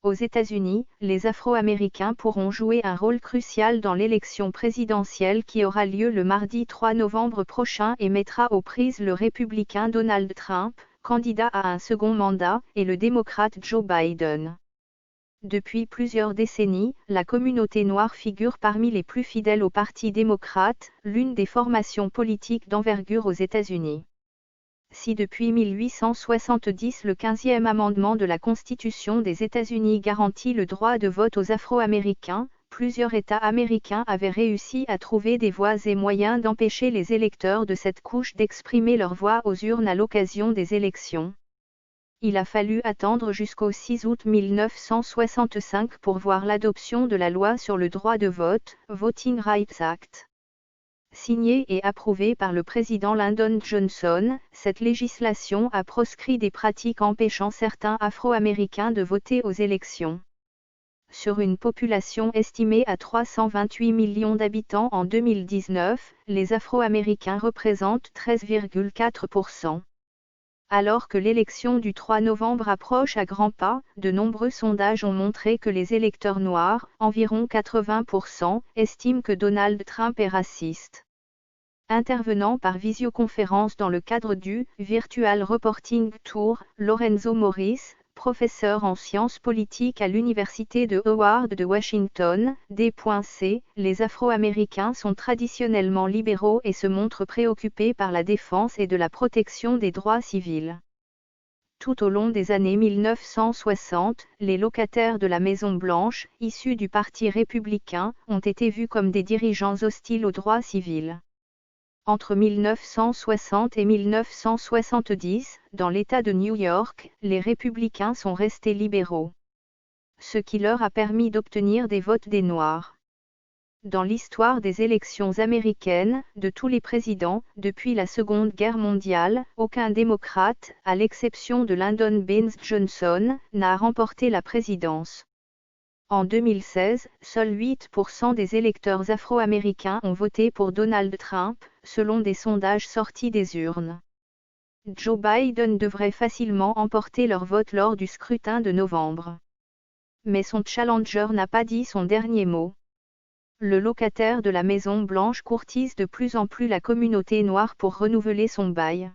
Aux États-Unis, les Afro-Américains pourront jouer un rôle crucial dans l'élection présidentielle qui aura lieu le mardi 3 novembre prochain et mettra aux prises le républicain Donald Trump, candidat à un second mandat, et le démocrate Joe Biden. Depuis plusieurs décennies, la communauté noire figure parmi les plus fidèles au Parti démocrate, l'une des formations politiques d'envergure aux États-Unis. Si depuis 1870 le 15e amendement de la Constitution des États-Unis garantit le droit de vote aux Afro-Américains, plusieurs États américains avaient réussi à trouver des voies et moyens d'empêcher les électeurs de cette couche d'exprimer leur voix aux urnes à l'occasion des élections. Il a fallu attendre jusqu'au 6 août 1965 pour voir l'adoption de la loi sur le droit de vote, Voting Rights Act. Signée et approuvée par le président Lyndon Johnson, cette législation a proscrit des pratiques empêchant certains Afro-Américains de voter aux élections. Sur une population estimée à 328 millions d'habitants en 2019, les Afro-Américains représentent 13,4%. Alors que l'élection du 3 novembre approche à grands pas, de nombreux sondages ont montré que les électeurs noirs, environ 80%, estiment que Donald Trump est raciste. Intervenant par visioconférence dans le cadre du Virtual Reporting Tour, Lorenzo Morris, professeur en sciences politiques à l'Université de Howard de Washington, D.C., les Afro-Américains sont traditionnellement libéraux et se montrent préoccupés par la défense et de la protection des droits civils. Tout au long des années 1960, les locataires de la Maison-Blanche, issus du Parti républicain, ont été vus comme des dirigeants hostiles aux droits civils. Entre 1960 et 1970, dans l'État de New York, les républicains sont restés libéraux. Ce qui leur a permis d'obtenir des votes des Noirs. Dans l'histoire des élections américaines, de tous les présidents, depuis la Seconde Guerre mondiale, aucun démocrate, à l'exception de Lyndon B. Johnson, n'a remporté la présidence. En 2016, seuls 8% des électeurs afro-américains ont voté pour Donald Trump, selon des sondages sortis des urnes. Joe Biden devrait facilement emporter leur vote lors du scrutin de novembre. Mais son challenger n'a pas dit son dernier mot. Le locataire de la Maison-Blanche courtise de plus en plus la communauté noire pour renouveler son bail.